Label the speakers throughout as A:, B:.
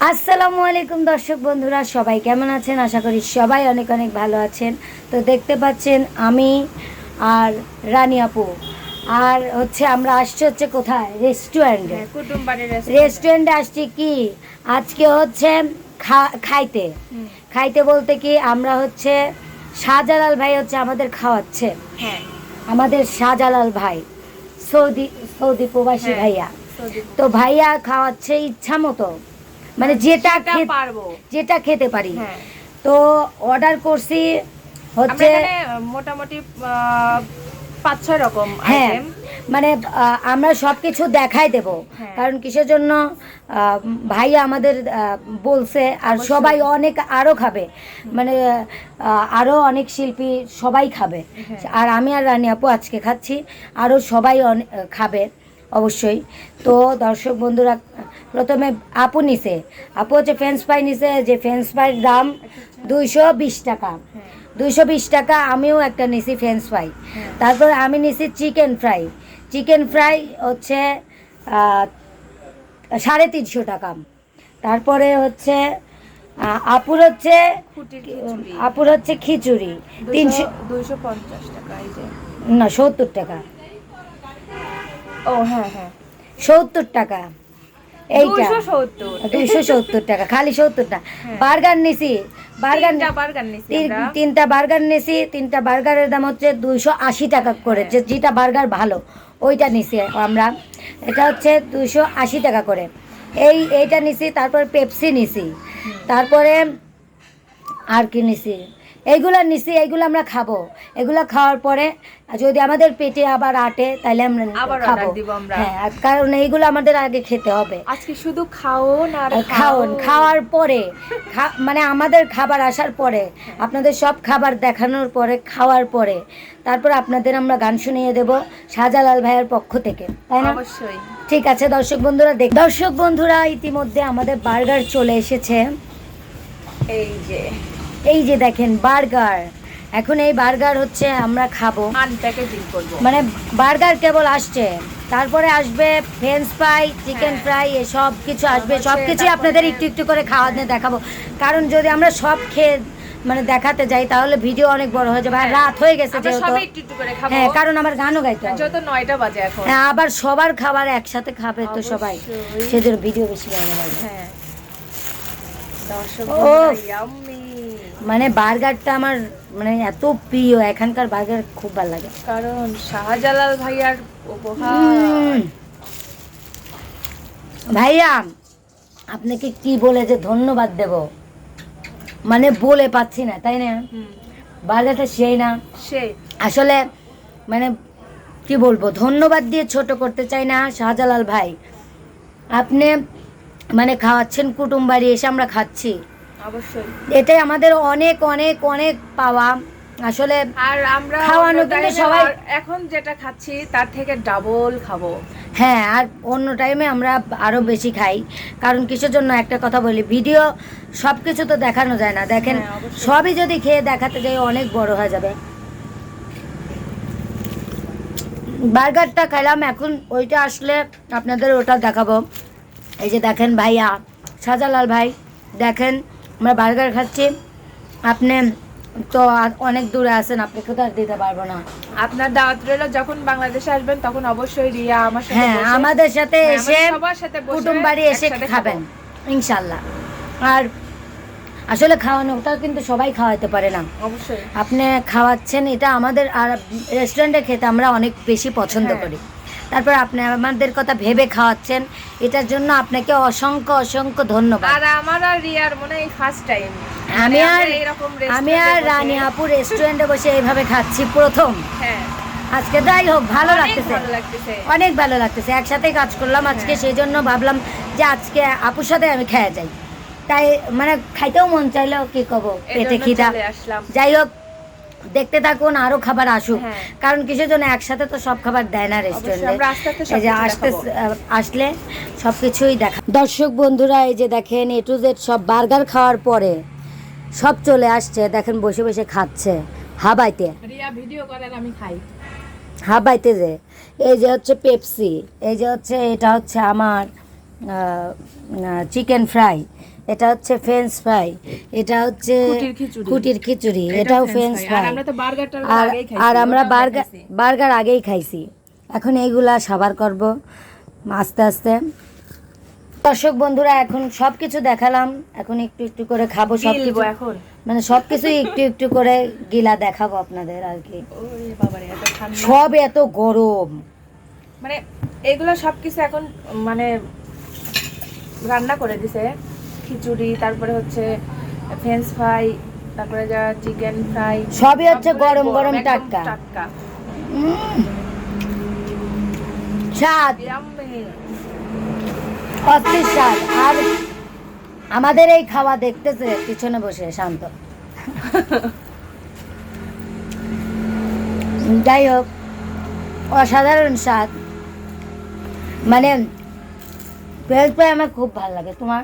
A: আসসালামু আলাইকুম দর্শক বন্ধুরা, সবাই কেমন আছেন? আশা করি সবাই অনেক অনেক ভালো আছেন। তো দেখতে পাচ্ছেন আমি আর রানী আপু আর আমরা আসছি কোথায়? রেস্টুরেন্টে। রেস্টুরেন্টে আসছি কি আজকে খাইতে। খাইতে বলতে কি আমরা শাহজালাল ভাই আমাদের খাওয়াচ্ছে।
B: হ্যাঁ,
A: আমাদের শাহজালাল ভাই সৌদি সৌদি প্রবাসী ভাইয়া। তো ভাইয়া খাওয়াচ্ছে ইচ্ছা মতো, মানে যেটা খেতে পারি। তো অর্ডার করছি
B: মোটামুটি 5-6 রকম
A: হ্যাঁ,
B: আইটেম।
A: মানে আমরা সব কিছু দেখাই দেব। কারণ কিসের জন্য ভাইয়া আমাদের বলছে, আর সবাই অনেক আরও খাবে, মানে আরও অনেক শিল্পী সবাই খাবে। আর আমি আর রানী আপু আজকে খাচ্ছি, আরও সবাই খাবে অবশ্যই। তো দর্শক বন্ধুরা, প্রথমে আপু নিছে, আপু ফ্রেঞ্চ ফ্রাই নিছে, যে ফ্রেঞ্চ ফ্রাইয়ের দাম 220 টাকা। 220 টাকা। আমিও একটা নিছি ফ্রেঞ্চ ফ্রাই। তারপর আমি নিছি চিকেন ফ্রাই। চিকেন ফ্রাই 350 টাকা। তারপরে আপুর আপুর খিচুড়ি
B: 250 টাকা। এই যে
A: না, 70 টাকা।
B: ও হ্যাঁ হ্যাঁ,
A: 70 টাকা। এইটা
B: 270
A: টাকা, খালি 70 টাকা। বার্গার নিছি, তিনটা বার্গার নিছি। তিনটা বার্গারের দাম 280 টাকা করে। যেটা বার্গার ভালো ওইটা নিছি আমরা। এটা 280 টাকা করে। এইটা নিছি। তারপর পেপসি নিছি। তারপরে আর কি নিছি? এইগুলো নিছি। এইগুলো আমরা খাবো। এগুলো খাওয়ার পরে যদি আমাদের পেটে আবার আটে তাহলে আমরা খাবো। হ্যাঁ, কারণ এইগুলো আমাদের আগে খেতে হবে।
B: আজকে শুধু খাওন আর
A: খাওন। খাওয়ার পরে মানে আমাদের খাবার আসার পরে, আপনাদের সব খাবার দেখানোর পরে, খাওয়ার পরে তারপর আপনাদের আমরা গান শুনিয়ে দেব শাহজালাল ভাইয়ের পক্ষ থেকে, তাই না?
B: অবশ্যই।
A: ঠিক আছে দর্শক বন্ধুরা, দর্শক বন্ধুরা ইতিমধ্যে আমাদের বার্গার চলে এসেছে। এই যে দেখেন বার্গার। এখন এই বার্গার আমরা খাবো,
B: আনপ্যাকেজিং করব।
A: মানে বার্গার কেবল আসছে, তারপরে আসবে ফ্রেঞ্চ ফ্রাই, চিকেন ফ্রাই, এসব কিছু আসবে। সব কিছুই আপনাদের একটু একটু করে খাওয়াতে দেখাবো। কারণ যদি আমরা সব খেয়ে মানে দেখাতে যাই তাহলে ভিডিও অনেক বড় হয়ে যাবে। আর রাত হয়ে গেছে যেহেতু, হ্যাঁ, কারণ আমার গানও গাইতে হবে।
B: যত 9টা বাজে এখন।
A: হ্যাঁ, আবার সবার খাবার একসাথে খাবে তো সবাই, সেজন্য ভিডিও বেশি ভালো লাগে।
B: হ্যাঁ দর্শক,
A: মানে বার্গারটা আমার মানে এত প্রিয়। এখানকার বার্গার খুব ভালো লাগে,
B: কারণ শাহজালাল ভাইয়ার উপহার।
A: ভাইয়া আপনাকে কি বলে যে ধন্যবাদ দেব, মানে বলে পাচ্ছি না, তাই না? বার্গারটা সেই না, আসলে মানে কি বলবো, ধন্যবাদ দিয়ে ছোট করতে চাই না। শাহজালাল ভাই, আপনি মানে খাওয়াচ্ছেন কুটুম বাড়ি এসে আমরা খাচ্ছি,
B: অবশ্যই
A: এটাই আমাদের অনেক অনেক অনেক পাওয়া আসলে।
B: আর আমরা
A: খাওয়ানো কিন্তু সবাই
B: এখন যেটা খাচ্ছি তার থেকে ডাবল খাবো।
A: হ্যাঁ, আর অন্য টাইমে আমরা আরও বেশি খাই। কারণ কিসের জন্য একটা কথা বলি, ভিডিও সব কিছু তো দেখানো যায় না। দেখেন, সবই যদি খেয়ে দেখাতে যাই অনেক বড় হয়ে যাবে। বার্গারটা খেলাম, এখন ওইটা আসলে আপনাদের ওটা দেখাবো। এই যে দেখেন ভাইয়া, শাহজালাল ভাই, দেখেন আমরা বার্গার খাচ্ছি। আপনি তো অনেক দূরে আছেন, আপনাকে তো আর দিতে পারবো না।
B: আপনার দাওয়াত রইল, যখন বাংলাদেশে আসবেন তখন অবশ্যই রিয়া আমার সাথে,
A: হ্যাঁ, আমাদের সাথে এসে
B: সবার সাথে
A: কুটুম বাড়ি এসে খাবেন ইনশাল্লাহ। আর আসলে খাওয়ানোটা কিন্তু সবাই খাওয়াতে পারে না।
B: অবশ্যই
A: আপনি খাওয়াচ্ছেন, এটা আমাদের আর রেস্টুরেন্টে খেতে আমরা অনেক বেশি পছন্দ করি। তারপর আপনি আমাদের কথা ভেবে খাওয়াচ্ছেন, এটার জন্য আপনাকে অসংখ্য অসংখ্য ধন্যবাদ।
B: আর আমার আর রিয়ার মনে হয় ফার্স্ট টাইম
A: আমি আর রানী আপু রেস্টুরেন্টে বসে এইভাবে খাচ্ছি প্রথম।
B: হ্যাঁ,
A: আজকে যাই হোক ভালো লাগতেছে,
B: অনেক
A: ভালো লাগতেছে। একসাথে কাজ করলাম আজকে, সেই জন্য ভাবলাম যে আজকে আপুর সাথে আমি খেয়ে যাই। তাই মানে খাইতেও মন চাইলেও কি করবো, পেটে খিদা। যাই হোক, দেখতে থাকুন, আরো খাবার আসুক। কারণ কিসের জন্য একসাথে তো সব খাবার দেয় না রেস্টুরেন্টে। এই যে আসলে সবকিছুই দেখা। দর্শক বন্ধুরা, এই যে দেখেন A to Z সব বার্গার খাওয়ার পরে সব চলে আসছে। দেখেন বসে বসে খাচ্ছে হাবাইতে,
B: ভিডিও করেন আমি খাই
A: হাবাইতে। যে এই যে পেপসি, এই যে এটা আমার চিকেন ফ্রাই, এটা হচ্ছে ফ্রেঞ্চ ফ্রাই, এটা হচ্ছে খুঁটির খিচুড়ি, এটাও ফ্রেঞ্চ ফ্রাই। আর আমরা বার্গার আগেই খাইছি, এখন এইগুলা সাবার করব আস্তে আস্তে। দর্শক বন্ধুরা, এখন সব কিছু দেখালাম, এখন একটু একটু করে খাবো সব কিছু,
B: এখন
A: মানে সব কিছু একটু একটু করে গিলা দেখাবো আপনাদের আর কি। সব এত গরম,
B: মানে এগুলো সবকিছু এখন মানে রান্না করে দিছে, খিচুড়ি, তারপরে হচ্ছে ফ্রেঞ্চ ফ্রাই, তারপরে যা চিকেন ফ্রাই,
A: সবই হচ্ছে গরম গরম টাটকা। স্বাদ, অস্থির স্বাদ। আর আমাদের এই খাওয়া দেখতেছে পিছনে বসে শান্ত। যাই হোক, অসাধারণ স্বাদ, মানে ফ্রেঞ্চ ফ্রাই আমার খুব ভালো লাগে। তোমার?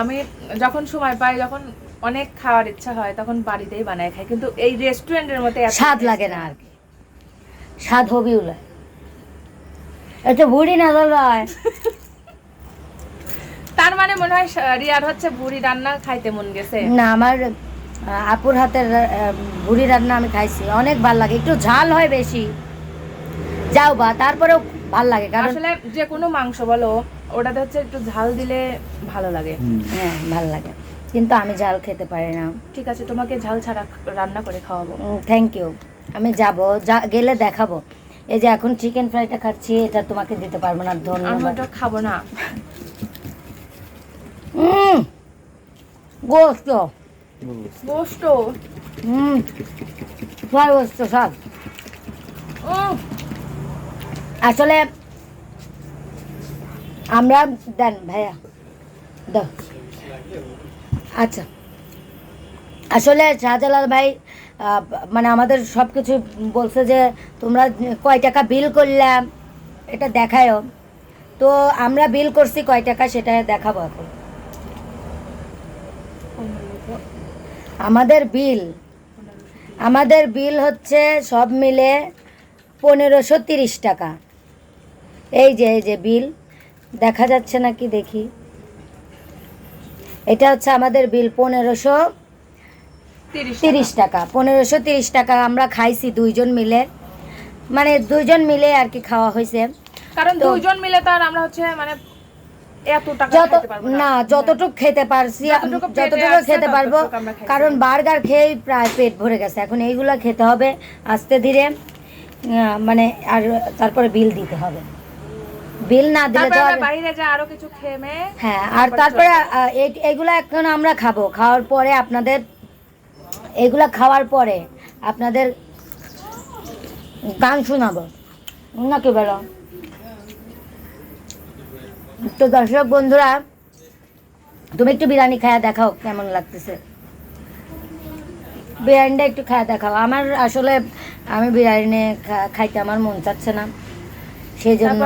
B: আমি যখন সময় পাই, যখন অনেক খাওয়ার ইচ্ছা হয়, তখন বাড়িতেই বানায় খাই, কিন্তু এই রেস্টুরেন্টের মতো
A: স্বাদ লাগে না আর কি, স্বাদ হবি উলে এটা বুড়ি না হয়।
B: তার মানে মনে হয় রিয়ার হচ্ছে বুড়ি রান্না খাইতে মন গেছে।
A: না, আমার আপুর হাতের বুড়ি রান্না আমি খাইছি, অনেক ভাল লাগে, একটু ঝাল হয় বেশি, যাও বা তারপরেও ভাল লাগে। কারণ
B: আসলে যে কোনো মাংস বলো, ওটাতে হচ্ছে একটু ঝাল দিলে ভালো লাগে।
A: হ্যাঁ, ভাল লাগে, কিন্তু আমি ঝাল খেতে পারি না।
B: ঠিক আছে, তোমাকে ঝাল ছাড়া রান্না করে খাওয়াবো।
A: থ্যাংক ইউ, আমি যাবো, গেলে দেখাবো। এই যে এখন চিকেন ফ্রাইটা খাচ্ছি, এটা তোমাকে দিতে পারবো না,
B: আমি
A: ধন্যবাদ।
B: ওটা খাবো না।
A: গোস্ত,
B: গোস্ত,
A: গোস্ত স্বাদ। আসলে আমরা দেন ভাইয়া দাও। আচ্ছা, আসলে শাহজালাল ভাই মানে আমাদের সব কিছু বলছে যে তোমরা কয় টাকা বিল করলাম এটা দেখায়ও, তো আমরা বিল করছি কয় টাকা সেটা দেখাবো এখন। আমাদের বিল হচ্ছে সব মিলে 1530 টাকা। এই যে বিল দেখা যাচ্ছে নাকি দেখি, এটা হচ্ছে আমাদের বিল 1530 টাকা। 1530 টাকা আমরা খাইছি দুইজন মিলে, মানে দুইজন মিলে আর কি খাওয়া হয়েছে।
B: কারণ দুইজন মিলে তো আর আমরা হচ্ছে মানে এত টাকা খেতে পারবো না।
A: যতটুকু খেতে পারছি, যতটুকু খেতে পারবো, কারণ বার্গার খেয়েই প্রায় পেট ভরে গেছে। এখন এইগুলা খেতে হবে আস্তে ধীরে, মানে আর তারপরে বিল দিতে হবে, বিল না দিলে তো
B: বাইরে যা আরো কিছু খেয়ে।
A: হ্যাঁ, আর তারপরে এগুলা এখন আমরা খাবো, খাওয়ার পরে আপনাদের এগুলা খাওয়ার পরে আপনাদের গান শোনাবো নাকি বলো? তো দর্শক বন্ধুরা, তুমি একটু বিরিয়ানি খায়া দেখাও কেমন লাগতেছে, বিরিয়ানিটা একটু খায়া দেখাও। আমার আসলে আমি বিরিয়ানি খাইতে আমার মন চাচ্ছে না, সেই জন্য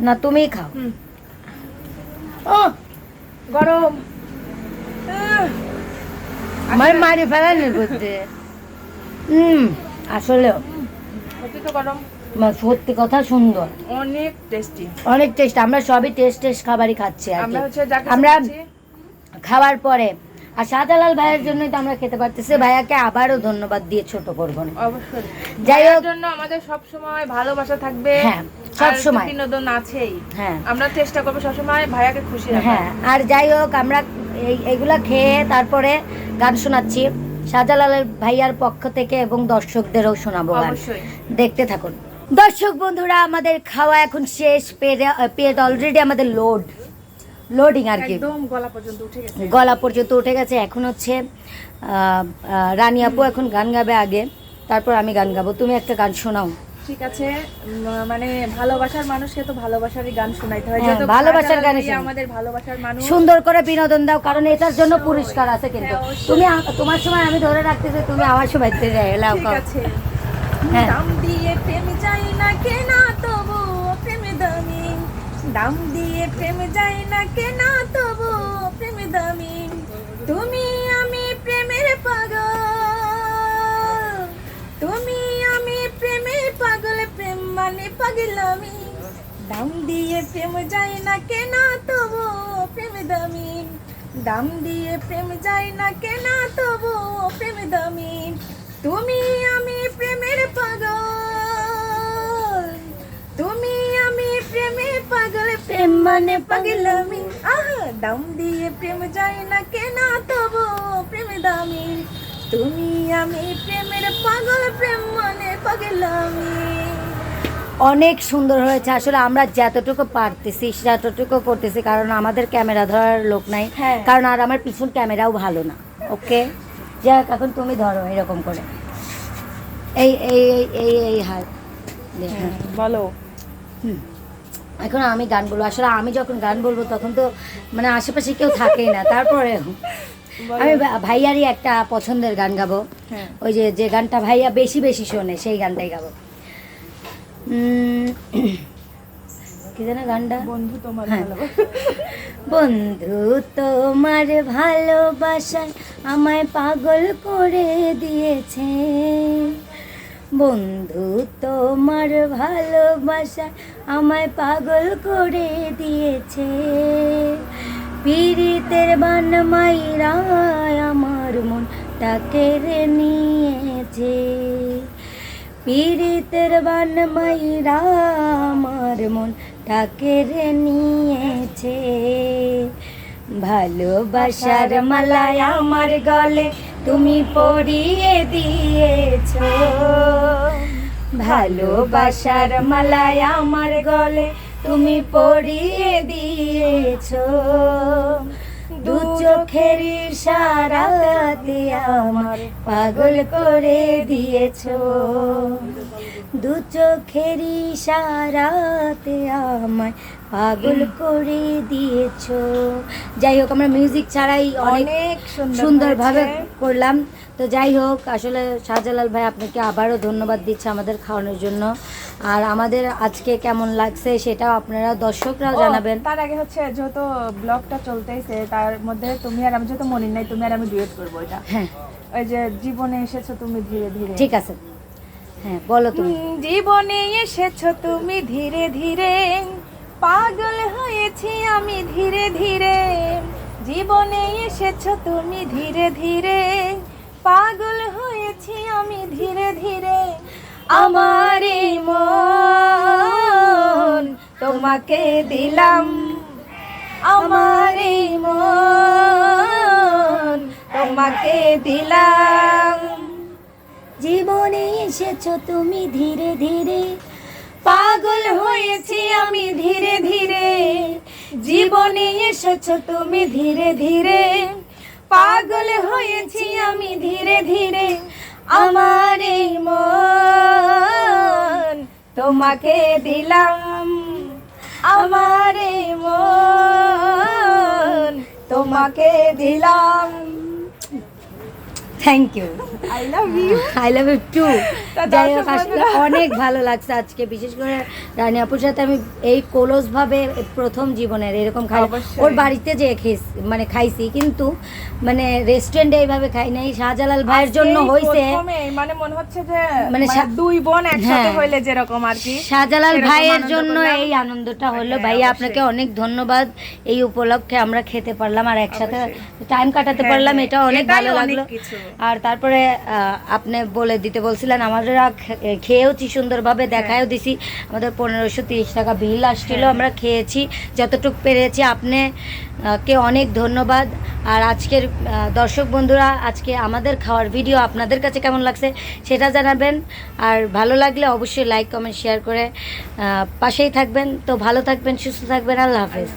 A: না, তুমিই খাও।
B: গরম
A: আমার মারি ফেলানি করতে। আসলে
B: গরম,
A: সত্যি কথা সুন্দর,
B: অনেক টেস্টি,
A: অনেক টেস্ট। আমরা সবই টেস্ট খাবারই খাচ্ছি আর
B: আমরা হচ্ছে
A: আমরা খাওয়ার পরে। আর শাহজালাল ভাইয়ের জন্যই তো আমরা খেতে পারতেছি, ভাইয়াকে আবারও ধন্যবাদ দিয়ে ছোট করবো না।
B: অবশ্যই,
A: যাই হোক,
B: জন্য আমাদের সব সময় ভালোবাসা থাকবে।
A: হ্যাঁ, সব সময়
B: বিনোদন আছেই।
A: হ্যাঁ,
B: আমরা চেষ্টা করবো সব সময় ভাইয়াকে খুশি রাখার।
A: হ্যাঁ, আর যাই হোক, আমরা এইগুলা খেয়ে তারপরে গান শোনাচ্ছি শাহজালালের ভাইয়ার পক্ষ থেকে, এবং দর্শকদেরও শোনাবো গান, দেখতে থাকুন। দর্শক বন্ধুরা, আমাদের খাওয়া এখন শেষ, পেট অলরেডি আমাদের লোডিং আর কি,
B: একদম গলা পর্যন্ত
A: উঠে গেছে। এখন হচ্ছে রানী আপু এখন গান গাবে আগে, তারপর আমি গান গাবো। তুমি একটা গান শোনাও।
B: ঠিক আছে, মানে ভালোবাসার মানুষকে তো ভালোবাসারই গান শোনাইতে হয়।
A: যত ভালোবাসার গান,
B: আমাদের ভালোবাসার মানুষ,
A: সুন্দর করে বিনোদন দাও, কারণ এটার জন্য পুরস্কার আছে। কিন্তু তুমি তোমার সময় আমি ধরে রাখতেছি, তুমি আমার সময়
B: ঠিক আছে। দাম দিয়ে প্রেম যাই না কেনা, তবু প্রেম দামি। দাম দিয়ে প্রেম যাই না কেনা, তবু প্রেম দামি। তুমি আমি প্রেমের পাগল, তুমি আমি প্রেমের পাগল, প্রেম মানে পাগলামি। দাম দিয়ে প্রেম যায় না কেনা তবু প্রেম দামি, দাম দিয়ে প্রেম যায় না কেনা তবু প্রেম দামি। তুমি আমি প্রেমের পাগল, তুমি আমি প্রেমে পাগল, প্রেম মানে পাগলামি। আহা, দাম দিয়ে প্রেম যায় না কেনা তবু প্রেম দামি, তুমি আমি প্রেমের পাগল, প্রেম মানে পাগলামি।
A: অনেক সুন্দর হয়েছে। আসলে আমরা যতটুকু পারতেছি ততটুকু করতেছি, কারণ আমাদের ক্যামেরা ধরার লোক নাই।
B: হ্যাঁ।
A: কারণ আর আমার পিছন ক্যামেরাও ভালো না। ওকে, যাক এখন তুমি ধরো এরকম করে, এই এই এই এই এই হাত
B: হ্যাঁ, বলো।
A: এখন আমি গান বলবো। আসলে আমি যখন গান বলবো তখন তো মানে আশেপাশে কেউ থাকেই না। তারপরে আমি ভাইয়ারই একটা পছন্দের গান গাবো।
B: হ্যাঁ।
A: ওই যে যে গানটা ভাইয়া বেশি বেশি শোনে সেই গানটাই গাবো। কি জানো গানটা?
B: বন্ধু তোমার
A: হ্যাঁ।
B: ভালোবাসা।
A: বন্ধু তোমার ভালোবাসায় আমায় পাগল করে দিয়েছে, বন্ধু তোমার ভালোবাসায় আমায় পাগল করে দিয়েছে, পীড়িতের বান মাইরা আমার মনটা কেড়ে নিয়েছে, পীড়িতের বান মাইরা আমার মনটা কেড়ে নিয়েছে, ভালোবাসার মালায় আমার গলে তুমি পরিয়ে দিয়েছো, ভালোবাসার মালায় আমার গলে তুমি পরিয়ে দিয়েছো, দু চোখের ইশারাতে আমার পাগল করে দিয়েছো, দু চোখের ইশারাতে আমায় পাগল করে দিয়েছো। যাই হোক, আমরা মিউজিক ছাড়াই অনেক সুন্দরভাবে করলাম। তো যাই হোক, আসলে শাহজালাল ভাই আপনাকে আবারও ধন্যবাদ দিচ্ছে আমাদের খাওয়ানোর জন্য। আর আমাদের আজকে কেমন লাগছে সেটাও আপনারা দর্শকরাও জানাবেন।
B: তার আগে হচ্ছে যেহেতু ব্লগটা চলতেইছে তার মধ্যে তুমি আর আমি, যেহেতু মনে নাই, তুমি আর আমি ডুয়েট করবো এটা।
A: হ্যাঁ,
B: ওই যে জীবনে এসেছো তুমি ধীরে ধীরে।
A: ঠিক আছে, হ্যাঁ বলো তুমি।
B: জীবনে এসেছো তুমি ধীরে ধীরে, পাগল হয়েছি আমি ধীরে ধীরে, জীবনে এসেছো তুমি ধীরে ধীরে, পাগল হয়েছি আমি ধীরে ধীরে, আমার এই মন তোমাকে দিলাম, আমার এই মন তোমাকে দিলাম,
A: জীবনে এসেছো তুমি ধীরে ধীরে,
B: পাগল হয়েছি আমি ধীরে ধীরে, জীবনে এসেছো তুমি ধীরে ধীরে, পাগল হয়েছি আমি ধীরে ধীরে, আমার এই মন তোমাকে দিলাম, আমার এই মন তোমাকে দিলাম।
A: Thank you,
B: I love you.
A: I love you too.
B: তা
A: যাই হোক,
B: দর্শক
A: আসলে
B: বন্ধুরা-
A: অনেক ভালো লাগছে আজকে, বিশেষ করে রানী আপুর সাথে আমি এই ক্লোজভাবে প্রথম জীবনের এরকম খাই।
B: অবশ্যই।
A: ওর বাড়িতে যে খেয়েছি, মানে খাইছি, কিন্তু মানে রেস্টুরেন্টে এইভাবে খাই নাই। শাহজালাল ভাইয়ের জন্য
B: আজকেই
A: হয়েছে,
B: প্রথমে, মানে মনে হচ্ছে যে
A: মানে
B: মানে দুই বোন একসাথে
A: হ্যাঁ।
B: হইলে যেরকম আর কি,
A: শাহজালাল
B: সেরকম
A: ভাইয়ের
B: আনন্দ
A: জন্য
B: করলাম।
A: এই আনন্দটা হলো।
B: হ্যাঁ,
A: ভাইয়া
B: অবশ্যই।
A: আপনাকে অনেক ধন্যবাদ, এই উপলক্ষে আমরা খেতে পারলাম আর একসাথে
B: অবশ্যই।
A: টাইম কাটাতে
B: হ্যাঁ,
A: পারলাম,
B: হ্যাঁ,
A: এটা অনেক
B: এটাই
A: ভালো
B: অনেক
A: লাগলো।
B: কিছু।
A: আর তারপরে আপনি বলে দিতে বলছিলেন, আমরা খেয়েওছি সুন্দরভাবে, দেখায়ও দিছি। আমাদের 1530 টাকা বিল আসছিল, আমরা খেয়েছি যতটুকু পেরেছি। আপনি কে অনেক ধন্যবাদ। আর আজকের দর্শক বন্ধুরা, আজকে আমাদের খাওয়ার ভিডিও আপনাদের কাছে কেমন লাগছে সেটা জানাবেন। আর ভালো লাগলে অবশ্যই লাইক কমেন্ট শেয়ার করে পাশেই থাকবেন। তো ভালো থাকবেন, সুস্থ থাকবেন, আল্লাহ হাফেজ।